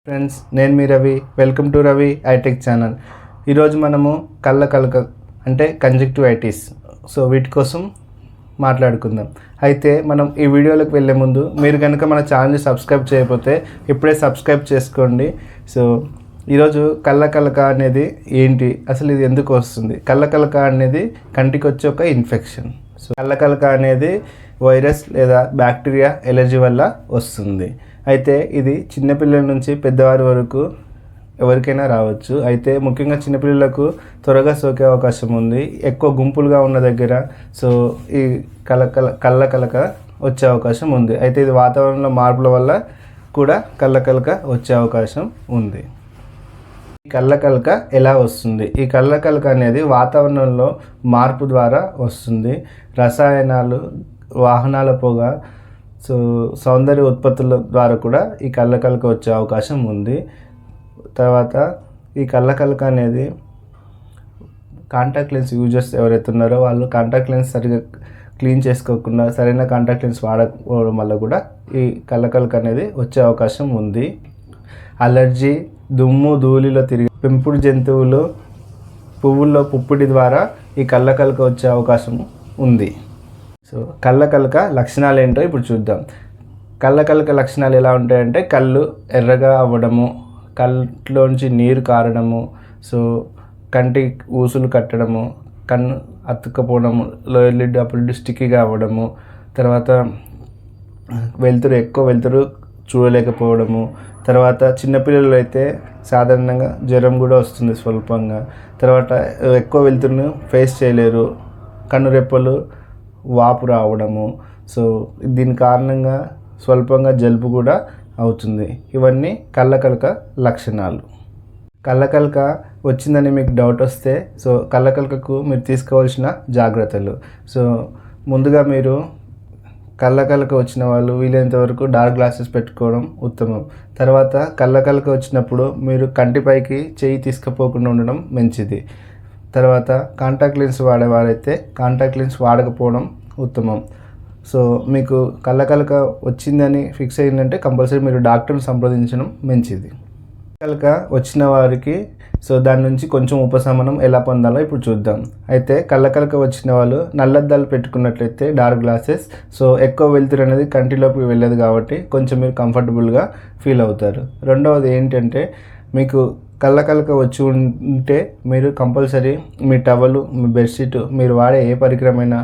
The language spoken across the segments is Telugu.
ఫ్రెండ్స్, నేను మీ Ravi. Welcome to Ravi iTech channel. ఈరోజు మనము కళ్ళ అంటే కంజక్టివైటిస్ వీటి కోసం మాట్లాడుకుందాం. అయితే మనం ఈ వీడియోలోకి వెళ్ళే ముందు మీరు కనుక మన ఛానల్ని సబ్స్క్రైబ్ చేయకపోతే ఇప్పుడే సబ్స్క్రైబ్ చేసుకోండి. ఈరోజు కళ్ళ అనేది ఏంటి, అసలు ఇది ఎందుకు వస్తుంది? కళ్ళ అనేది కంటికి వచ్చే ఒక ఇన్ఫెక్షన్. కళ్ళ అనేది వైరస్ లేదా బ్యాక్టీరియా ఎలర్జీ వల్ల వస్తుంది. అయితే ఇది చిన్నపిల్లల నుంచి పెద్దవారి వరకు ఎవరికైనా రావచ్చు. అయితే ముఖ్యంగా చిన్నపిల్లలకు త్వరగా సోకే అవకాశం ఉంది. ఎక్కువ గుంపులుగా ఉన్న దగ్గర ఈ కళ్ళ వచ్చే అవకాశం ఉంది. అయితే ఇది వాతావరణంలో మార్పుల వల్ల కూడా కళ్ళ వచ్చే అవకాశం ఉంది. ఈ కళ్ళ ఎలా వస్తుంది? ఈ కళ్ళ అనేది వాతావరణంలో మార్పు ద్వారా వస్తుంది. రసాయనాలు, వాహనాల పొగ, సౌందర్య ఉత్పత్తుల ద్వారా కూడా ఈ కళ్ళ వచ్చే అవకాశం ఉంది. తర్వాత ఈ కళ్ళ అనేది కాంటాక్ట్ లెన్స్ యూజర్స్ ఎవరైతే ఉన్నారో వాళ్ళు కాంటాక్ట్ లెన్స్ సరిగ్గా క్లీన్ చేసుకోకుండా సరైన కాంటాక్ట్ లెన్స్ వాడకపోవడం వల్ల కూడా ఈ కళ్ళ అనేది వచ్చే అవకాశం ఉంది. అలర్జీ, దుమ్ము ధూళిలో తిరిగి పెంపుడు జంతువులు, పువ్వుల్లో పుప్పిడి ద్వారా ఈ కళ్ళ వచ్చే అవకాశం ఉంది. కళ్ళ లక్షణాలు ఏంటో ఇప్పుడు చూద్దాం. కళ్ళ లక్షణాలు ఎలా ఉంటాయంటే కళ్ళు ఎర్రగా అవ్వడము, కళ్ళలోంచి నీరు కారడము, కంటి ఊసులు కట్టడము, కన్ను అతుక్కపోవడము, లోయర్ లిడ్ అప్పర్ లిడ్ స్టిక్కీగా అవ్వడము, తర్వాత ఎక్కువ వెలుతురు చూడలేకపోవడము, తర్వాత చిన్నపిల్లలు అయితే సాధారణంగా జ్వరం కూడా వస్తుంది స్వల్పంగా, తర్వాత ఎక్కువ వెలుతురును ఫేస్ చేయలేరు, కన్ను రెప్పలు వాపు రావడము, దీని కారణంగా స్వల్పంగా జలుబు కూడా అవుతుంది. ఇవన్నీ కళ్ళ లక్షణాలు. కళ్ళ వచ్చిందని మీకు డౌట్ వస్తే కళ్ళకు మీరు తీసుకోవాల్సిన జాగ్రత్తలు. ముందుగా మీరు కళ్ళ వచ్చిన వాళ్ళు వీలైనంత వరకు డార్క్ గ్లాసెస్ పెట్టుకోవడం ఉత్తమం. తర్వాత కళ్ళ వచ్చినప్పుడు మీరు కంటిపైకి చేయి తీసుకుపోకుండా ఉండడం మంచిది. తర్వాత కాంటాక్ట్ లెన్స్ వాడేవారైతే కాంటాక్ట్ లెన్స్ వాడకపోవడం ఉత్తమం. మీకు కళ్ళ వచ్చిందని ఫిక్స్ అయిందంటే కంపల్సరీ మీరు డాక్టర్ని సంప్రదించడం మంచిది. వచ్చిన వారికి దాని నుంచి కొంచెం ఉపశమనం ఎలా పొందాలో ఇప్పుడు చూద్దాం. అయితే కళ్ళ వచ్చిన వాళ్ళు నల్లద్దాలు పెట్టుకున్నట్లయితే డార్క్ గ్లాసెస్ ఎక్కువ వెలుతురు అనేది కంటిలోకి వెళ్ళదు కాబట్టి కొంచెం మీరు కంఫర్టబుల్గా ఫీల్ అవుతారు. రెండవది ఏంటంటే మీకు కళ్ళ వచ్చి ఉంటే మీరు కంపల్సరీ మీ టవలు, మీ బెడ్షీట్, మీరు వాడే ఏ పరికరమైనా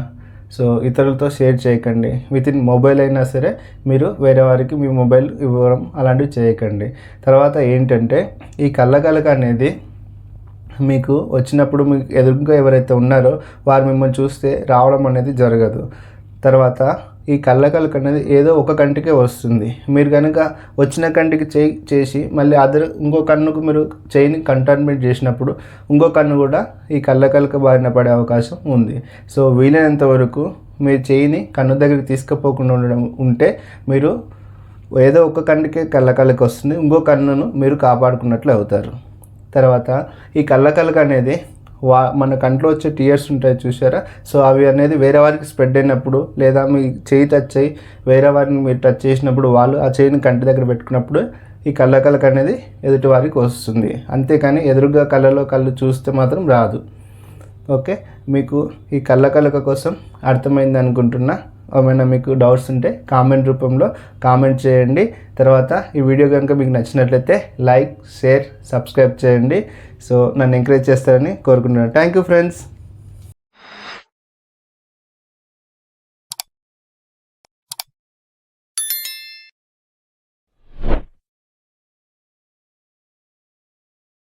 ఇతరులతో షేర్ చేయకండి. వితిన్ మొబైల్ అయినా సరే మీరు వేరే వారికి మీ మొబైల్ ఇవ్వడం అలాంటివి చేయకండి. తర్వాత ఏంటంటే ఈ కళ్ళ అనేది మీకు వచ్చినప్పుడు మీకు ఎదురుగా ఎవరైతే ఉన్నారో వారు మిమ్మల్ని చూస్తే రావడం అనేది జరగదు. తర్వాత ఈ కళ్ళ అనేది ఏదో ఒక కంటికే వస్తుంది. మీరు కనుక వచ్చిన కంటికి చేసి మళ్ళీ ఇంకో కన్నుకు మీరు చేయిని కంటామినేట్ చేసినప్పుడు ఇంకో కన్ను కూడా ఈ కళ్ళ బారిన పడే అవకాశం ఉంది. వీలైనంత వరకు మీరు చేయిని కన్ను దగ్గరికి తీసుకుపోకుండా ఉంటే మీరు ఏదో ఒక కంటికే కళ్ళ వస్తుంది, ఇంకో కన్నును మీరు కాపాడుకున్నట్లు అవుతారు. తర్వాత ఈ కళ్ళ అనేది మన కంట్లో వచ్చే టీయర్స్ ఉంటాయి చూసారా, అవి అనేది వేరే వారికి స్ప్రెడ్ అయినప్పుడు లేదా మీ చేయి టచ్ అయ్యి వేరే వారిని మీరు టచ్ చేసినప్పుడు వాళ్ళు ఆ చేయిని కంటి దగ్గర పెట్టుకున్నప్పుడు ఈ కళ్ళ అనేది ఎదుటి వారికి వస్తుంది. అంతేకాని ఎదురుగా కళ్ళు చూస్తే మాత్రం రాదు. ఓకే, మీకు ఈ కళ్ళ కోసం అర్థమైంది అనుకుంటున్నా. ఏమైనా మీకు డౌట్స్ ఉంటే కామెంట్ రూపంలో కామెంట్ చేయండి. తర్వాత ఈ వీడియో కనుక మీకు నచ్చినట్లయితే లైక్, షేర్, సబ్స్క్రైబ్ చేయండి. నన్ను ఎంకరేజ్ చేస్తారని కోరుకుంటున్నాను. Thank you friends.